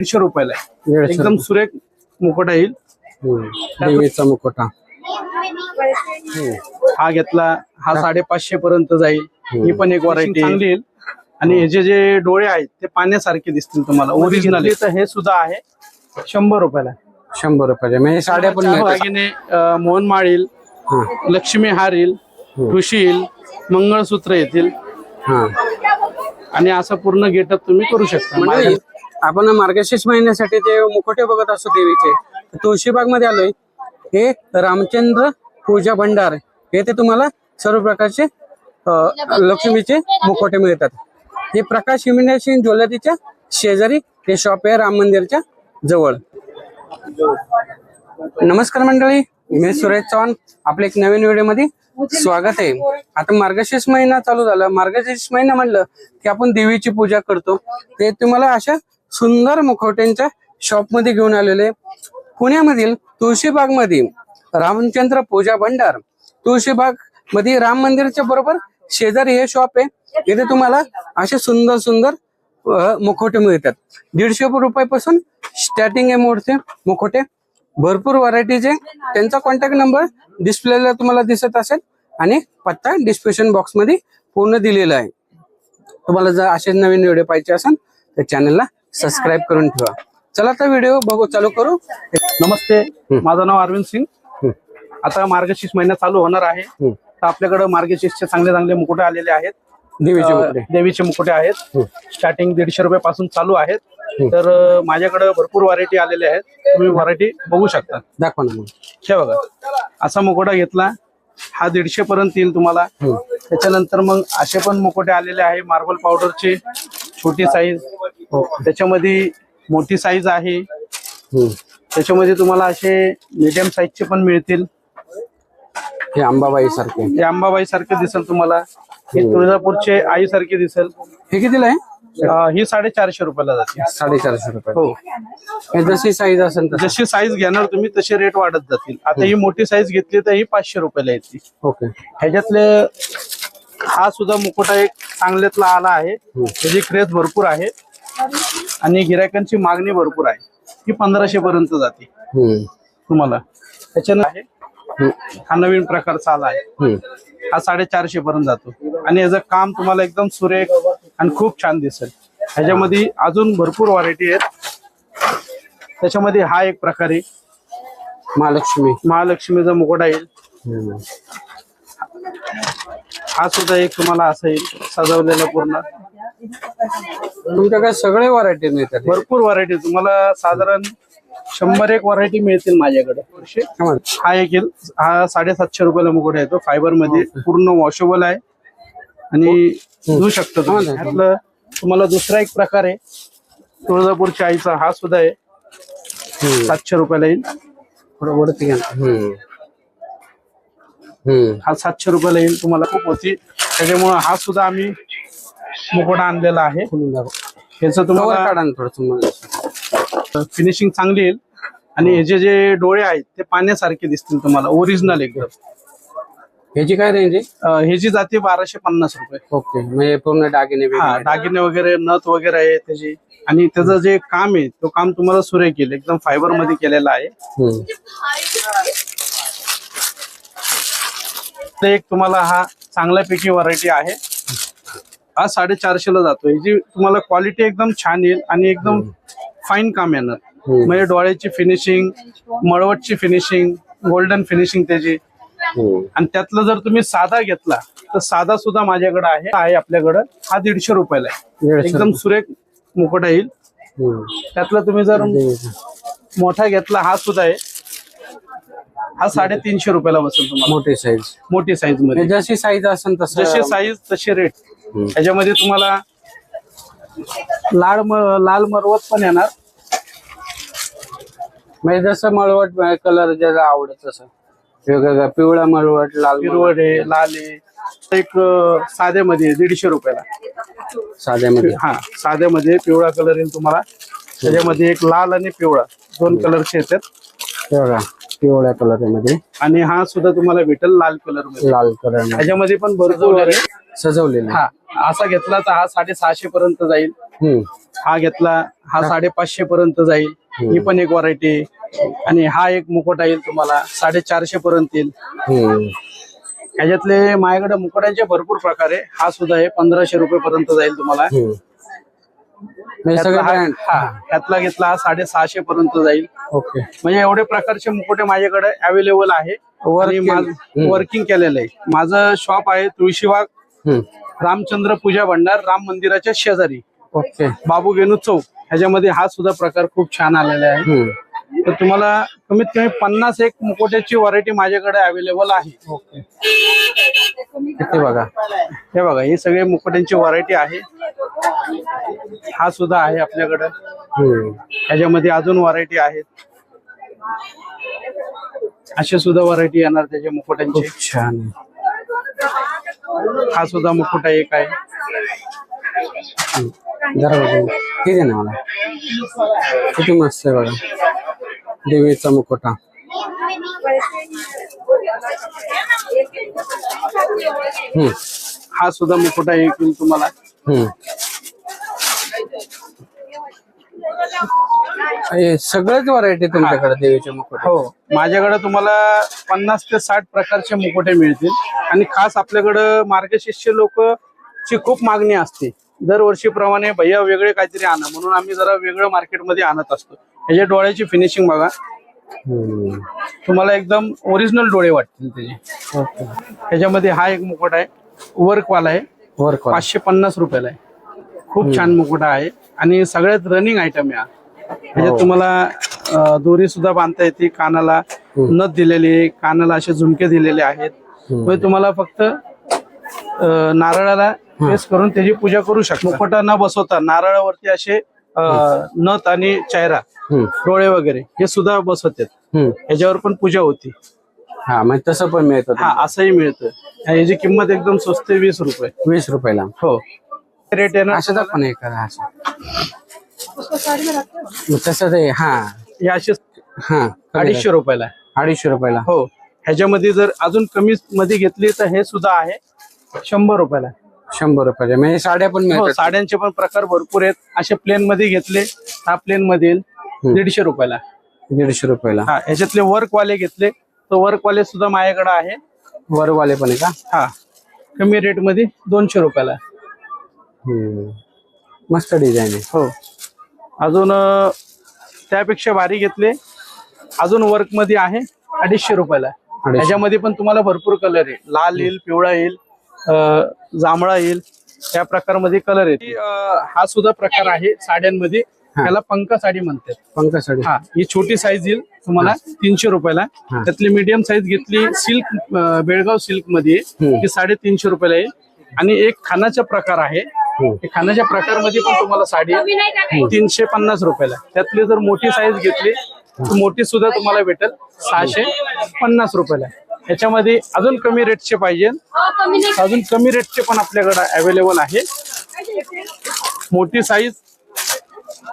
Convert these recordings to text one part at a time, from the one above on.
150 रुपयाला आहे. एकदम सुरेख मुकुटा येईल. देवीचा मुकुटा हा घेतला हा 550 पर्यंत जाईल. ही पण एक व्हरायटी चांगली येईल. आणि हे जे डोळे आहेत ते पाण्यासारखे दिसतील तुम्हाला ओरिजिनल. तर हे सुद्धा आहे 100 रुपयाला. 100 रुपये म्हणजे साड्या पण दागिने मोहनमाळ येईल, लक्ष्मी हार येईल, ठुशी येईल, मंगळसूत्र येतील. आणि असं पूर्ण गेटअप तुम्ही करू शकता. आपण मार्गशीर्ष महिन्यासाठी ते मुकुटे बघत असतो देवीचे. तुळशीबाग मध्ये आलोय. हे रामचंद्र पूजा भंडार येथे तुम्हाला सर्व प्रकारचे लक्ष्मीचे मुकुटे मिळतात. हे प्रकाश इमिटेशन ज्वेलरीच्या शेजारी हे शॉप आहे राम मंदिरच्या जवळ. नमस्कार मंडळी, मी सुरेश चव्हाण. आपल्या एक नवीन व्हिडिओ मध्ये स्वागत आहे. आता मार्गशीर्ष महिना चालू झाला. मार्गशीर्ष महिना म्हणलं की आपण देवीची पूजा करतो. ते तुम्हाला अशा सुंदर मुखवट्यांच्या शॉप मध्ये घेऊन आलेले पुण्यामधील तुळशीबाग मध्ये रामचंद्र पूजा भंडार. तुळशीबाग मध्ये राम मंदिराच्या बरोबर शेजारी हे शॉप आहे. इथे तुम्हाला असे सुंदर सुंदर मुखवटे मिळतात. 150 रुपयापासून स्टार्टिंग आहे मोठे मुखवटे. भरपूर व्हरायटीचे. त्यांचा कॉन्टॅक्ट नंबर डिस्प्लेला तुम्हाला दिसत असेल आणि पत्ता डिस्क्रिप्शन बॉक्स मध्ये पूर्ण दिलेला आहे. तुम्हाला जर असे नवीन व्हिडिओ पाहिजे असेल तर चॅनलला सबस्क्राईब करून ठेवा. चला तर व्हिडिओ बघू चालू करू. नमस्ते, माझं नाव अरविंद सिंग. आता मार्गशीर्ष महिना चालू होणार आहे. तर आपल्याकडे मार्गशीर्षचे चांगले चांगले मुकुटे आलेले आहेत. देवीचे मुकुटे आहेत. स्टार्टिंग 150 रुपयापासून चालू आहेत. तर माझ्याकडे भरपूर व्हरायटी आलेले आहेत. तुम्ही व्हरायटी बघू शकता. दाखवा ना. हे बघा, असा मुकुटा घेतला हा 150 पर्यंत येईल तुम्हाला. त्याच्यानंतर मग असे पण मुकुटे आलेले आहे मार्बल पावडरचे. छोटी साईज, त्याच्यामध्ये मोठी साईज आहे. त्याच्यामध्ये तुम्हाला असे मीडियम साईजचे पण मिळतील. हे अंबाबाई सारखे, हे अंबाबाई सारखे दिसेल तुम्हाला. हे तुळजापूरचे आई सारखे दिसेल. हे कितीला आहे? ही 450 रुपयाला जाते. 450 रुपये. हो, जशी साईज असेल जशी साईज घेणार तुम्ही तसे रेट वाढत जातील. आता ही मोठी साईज घेतली तर ही 500 रुपयाला येते. ओके. ह्याच्यातले हा सुद्धा मुकुटा एक चांगल्यातला आला आहे. त्याची क्रेज भरपूर आहे आणि गिरायकांची मागणी भरपूर आहे. ही 1500 पर्यंत जाते तुम्हाला. त्याच्यानं आहे हा नवीन प्रकारचा आला आहे. हा 450 पर्यंत जातो. आणि याचं काम तुम्हाला एकदम सुरेख आणि खूप छान दिसेल. ह्याच्यामध्ये अजून भरपूर व्हरायटी आहेत. त्याच्यामध्ये हा एक प्रकारे महालक्ष्मीचा मुकुटा येईल. हा सुद्धा एक तुम्हाला असं येईल सजवलेला पूर्ण. तुमच्याकडे सगळे व्हरायटी मिळतात. भरपूर व्हरायटी तुम्हाला साधारण 100 व्हरायटी मिळतील माझ्याकडे. हा एक येईल. हा 750 रुपयाला मुकुटा येतो. फायबर मध्ये पूर्ण वॉशेबल आहे आणि धुवू शकतो. ह्यातलं तुम्हाला दुसरा एक प्रकार आहे तुळजापूरच्या आईचा. हा सुद्धा आहे 700 रुपयाला येईल. थोडं हा 700 रुपयाला येईल तुम्हाला. खूप होती त्याच्यामुळे हा सुद्धा आम्ही मुकुटा आणलेला आहे. ह्याचं तुम्हाला फिनिशिंग चांगली येईल. आणि हे जे डोळे आहेत ते पाण्यासारखे दिसतील तुम्हाला ओरिजिनल एकदम. ह्याची काय रेंज आहे? ह्याची जाते 1250 रुपये. ओके. म्हणजे पूर्ण दागिने दागिने वगैरे नथ वगैरे आहे त्याची. आणि त्याचं जे काम आहे तो काम तुम्हाला सुरेख येईल. एकदम फायबर मध्ये केलेला आहे. एक तुम्हाला हा चांगल्यापैकी व्हरायटी आहे. हा 450 ला जातो. ह्याची तुम्हाला क्वालिटी एकदम छान येईल आणि एकदम फाईन काम येणार. म्हणजे डोळ्याची फिनिशिंग, मळवटची फिनिशिंग, गोल्डन फिनिशिंग त्याची. आणि त्यातलं जर तुम्ही साधा घेतला तर साधा सुद्धा माझ्याकडे आहे आपल्याकडं. हा 150 रुपयाला आहे. एकदम सुरेख मुकुटा येईल. त्यातलं तुम्ही जर मोठा घेतला हा सुद्धा आहे. हा 350 रुपयाला बसेल तुम्हाला. मोठी साईज मध्ये. जशी साईज असेल जशी साईज तसे रेट. ह्याच्यामध्ये तुम्हाला लाल मरवत पण येणार. म्हणजे जसं मळवट कलर ज्याला आवडत तसं वेगवेगळा. पिवळा मळवट, लाल पिरवट आहे, लाल आहे. एक साध्यामध्ये 150 रुपयाला. साध्यामध्ये? हा, साध्यामध्ये पिवळा कलर येईल तुम्हाला. त्याच्यामध्ये एक लाल आणि पिवळा 2 कलरचे येतात. पिवळ्या कलर मध्ये. आणि हा सुद्धा तुम्हाला भेटेल लाल कलर मध्ये. लाल कलर ह्याच्यामध्ये पण भरपूर सजवलेले. हा असा घेतला तर हा 650 पर्यंत जाईल. हा घेतला हा 550 पर्यंत जाईल. ही पण एक व्हरायटी. आणि हा एक मुकुटा येईल तुम्हाला 450 पर्यंत येईल. ह्याच्यातले माझ्याकडे मुकुटांचे भरपूर प्रकार आहे. हा सुद्धा आहे 1500 रुपये पर्यंत जाईल तुम्हाला. ह्यातला घेतला हा 650 पर्यंत जाईल. ओके. म्हणजे एवढे प्रकारचे मुकुटे माझ्याकडे अवेलेबल आहे. वर्किंग केलेलं आहे. माझं शॉप आहे तुळशीबाग रामचंद्र पूजा भंडार राम मंदिराच्या शेजारी. ओके. बाबू गेनू चौक. ह्याच्यामध्ये हा सुद्धा प्रकार खूप छान आलेला आहे. तर तुम्हाला कमीत कमी 50 एक मुकुट्याची व्हरायटी माझ्याकडे अवेलेबल आहे. ओके. किती बघा, हे बघा ही सगळे मुकुट्यांची व्हरायटी आहे. हा सुद्धा आहे आपल्याकडे. ह्याच्यामध्ये अजून व्हरायटी आहेत. असे सुद्धा व्हरायटी येणार त्याच्या मुकुटांची. छान. हा सुद्धा मुकुटा एक आहे. जरा बघू किती आहे ना मला, किती मस्त आहे बघा देवीचा मुकुटा. हा सुद्धा मुकुटा एक येईल तुम्हाला. सगळ्याच व्हरायटी तुमच्याकडे देवीचे मुकुट? हो, माझ्याकडे तुम्हाला 50 ते 60 प्रकारचे मुकुटे मिळतील. आणि खास आपल्याकडं मार्गशीर्ष लोक ची खूप मागणी असते. दरवर्षीप्रमाणे भैया वेगळे काहीतरी आणा म्हणून आम्ही जरा वेगळं मार्केटमध्ये आणत असतो. ह्याच्या डोळ्याची फिनिशिंग बघा, तुम्हाला एकदम ओरिजिनल डोळे वाटतील त्याचे. ह्याच्यामध्ये हा एक मुकुट आहे, वर्कवाला आहे, 550 रुपयाला आहे. खूप छान मुकुटा आहे आणि सगळ्यात रनिंग आयटम आहे. ह्याच्यात तुम्हाला दोरी सुद्धा बांधता येते. कानाला नथ दिलेली, कानाला असे झुमके दिलेले आहेत. म्हणजे तुम्हाला फक्त नारळाला फेस करून त्याची पूजा करू शकता. मुकुटा न बसवता नारळावरती असे नथ आणि चेहरा, डोळे वगैरे हे सुद्धा बसवतात. ह्याच्यावर पण पूजा होती. हा, म्हणजे तसं पण मिळतं? हा, असंही मिळतं. ह्याची किंमत एकदम स्वस्त, 20 रुपये. 20 रुपयाला? हो. रेट येणार असं पण आहे का? तसं ते हा, हे असे हा 250 रुपयाला. 250 रुपयाला? हो. ह्याच्यामध्ये जर अजून कमी मध्ये घेतली तर हे सुद्धा आहे 100 रुपयाला. 100 रुपयाला म्हणजे साड्या पण मिळतात? साड्यांचे पण प्रकार भरपूर आहेत. असे प्लेन मध्ये घेतले हा प्लेन मध्ये येईल 150 रुपयाला. 150 रुपयाला? हा. ह्याच्यातले वर्कवाले घेतले तर वर्कवाले सुद्धा माझ्याकडे आहे. वरवाले पण आहे का? हा, कमी रेट मध्ये 200 रुपयाला. मस्त डिझाईन आहे. हो. अजून त्यापेक्षा भारी घेतले अजून वर्क मध्ये आहे 250 रुपयाला. ह्याच्यामध्ये पण तुम्हाला भरपूर कलर आहे. लाल येईल, पिवळा येईल, जांभळा येईल, त्या प्रकारमध्ये कलर येईल. हा सुद्धा प्रकार आहे साड्यांमध्ये. त्याला पंका साडी म्हणतात. पंका साडी? हा. ही छोटी साईज येईल तुम्हाला 300 रुपयाला. त्यातली मीडियम साईज घेतली सिल्क, बेळगाव सिल्क मध्ये, ती 350 रुपयाला येईल. आणि एक खानाचा प्रकार आहे. खानाच्या प्रकारमध्ये पण तुम्हाला साडी 350 रुपयाला. त्यातली जर मोठी साईज घेतली तर मोठी सुद्धा तुम्हाला भेटेल 650 रुपयाला. ह्याच्यामध्ये अजून कमी रेटचे पाहिजे, अजून कमी रेटचे पण आपल्याकडे अवेलेबल आहे. मोठी साईज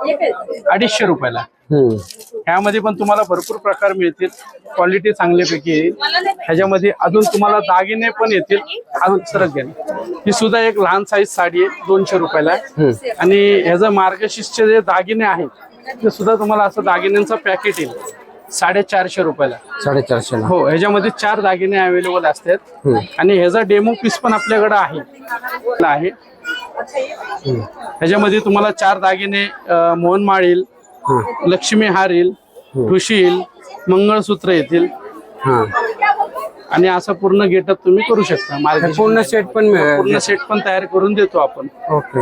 250 रुपयाला. ह्यामध्ये पण तुम्हाला भरपूर प्रकार मिळतील. क्वालिटी चांगल्यापैकी येईल. ह्याच्यामध्ये अजून तुम्हाला दागिने पण येतील. अजून सरक घ्या. ही सुद्धा एक लहान साईज साडी आहे 200 रुपयाला. आणि ह्याचं मार्गशीर्षचे जे दागिने आहेत ते सुद्धा तुम्हाला असं दागिन्यांचं पॅकेट येईल 450 रुपयाला. 450? हो. ह्याच्यामध्ये 4 दागिने अवेलेबल असतात. आणि ह्याचा डेमो पीस पण आपल्याकडे आहे. ह्याच्यामध्ये तुम्हाला 4 दागिने, मोहनमाळ येईल, लक्ष्मी हार येईल, ठुशी येईल, मंगळसूत्र येतील. आणि असं पूर्ण गेटअप तुम्ही करू शकता. पूर्ण सेट पण पूर्ण सेट पण तयार करून देतो आपण. ओके.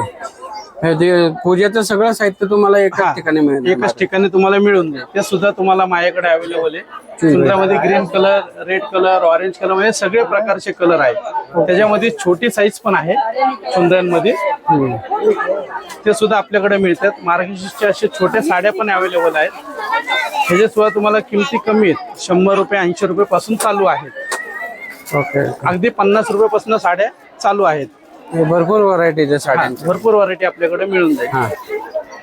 पूजेचं सगळं साहित्य तुम्हाला एकाच ठिकाणी मिळेल? एकाच ठिकाणी तुम्हाला मिळून जाईल. ते सुद्धा तुम्हाला माझ्याकडे अवेलेबल आहे. सुंदरामध्ये green colour, red colour, orange colour, म्हणजे सगळे प्रकारचे कलर आहेत. त्याच्यामध्ये छोटी साईज पण आहे सुंदरांमध्ये, ते सुद्धा आपल्याकडे मिळतात. मार्गशीर्षच्या अशा छोट्या साड्या पण अवेलेबल आहेत. ह्याच्या सुद्धा तुम्हाला किमती कमी आहेत. 100 रुपये, 80 रुपये पासून चालू आहेत. ओके. अगदी 50 रुपयापासून साड्या चालू आहेत. भरपूर व्हरायटीच्या साड्या, भरपूर व्हरायटी आपल्याकडे मिळून जाईल.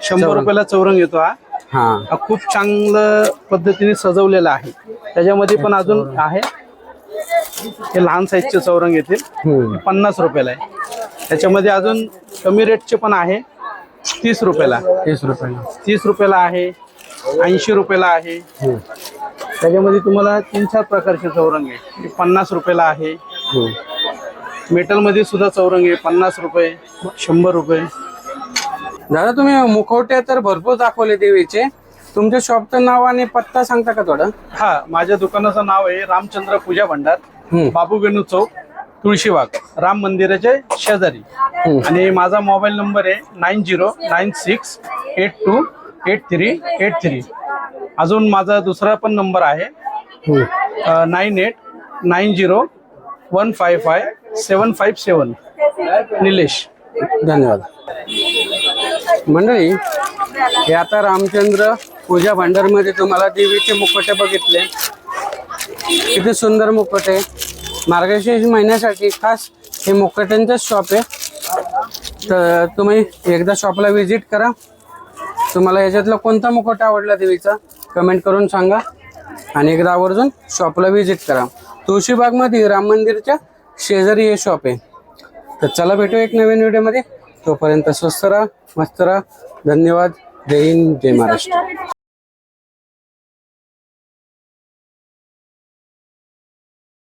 100 रुपयाला चौरंग येतो हा. हा खूप चांगलं पद्धतीने सजवलेला आहे. त्याच्यामध्ये पण अजून आहे. हे लहान साईजचे चौरंग येतील 50 रुपयाला आहे. त्याच्यामध्ये अजून कमी रेटचे पण आहे. 30 रुपयाला, 30 रुपयाला. 30 रुपयाला आहे, 80 रुपयाला आहे. त्याच्यामध्ये तुम्हाला 3-4 प्रकारचे चौरंग आहे. 50 रुपयाला आहे. मेटलमध्ये सुद्धा चौरंग आहे. 50 रुपये, 100 रुपये. दादा तुम्ही मुखवटे तर भरपूर दाखवले देवीचे. तुमच्या शॉपचं नाव आणि पत्ता सांगता का थोडं? हा, माझ्या दुकानाचं नाव आहे रामचंद्र पूजा भंडार, बाबू वेणू चौक, तुळशीबाग, राम मंदिराच्या शेजारी. आणि माझा मोबाईल नंबर आहे 9096828383. अजून माझा दुसरा पण नंबर आहे 9890155757. निलेश. धन्यवाद. मंडळी, हे आता रामचंद्र पूजा भांडारमध्ये तुम्हाला देवीचे मुखवटे बघितले. किती सुंदर मुखवटे. मार्गशीर्ष महिन्यासाठी खास हे मुखवट्यांचं शॉप आहे. तर तुम्ही एकदा शॉपला व्हिजिट करा. तुम्हाला याच्यातला कोणता मुखवटा आवडला देवीचा कमेंट करून सांगा. आणि एकदा आवर्जून शॉपला व्हिजिट करा. तुळशीबागमध्ये राम मंदिरच्या शेजारी हे शॉप आहे. तर चला भेटू एक नवीन व्हिडिओमध्ये. तोपर्यंत स्वस्त राहा, मस्त राहा. धन्यवाद. जय हिंद, जय महाराष्ट्र.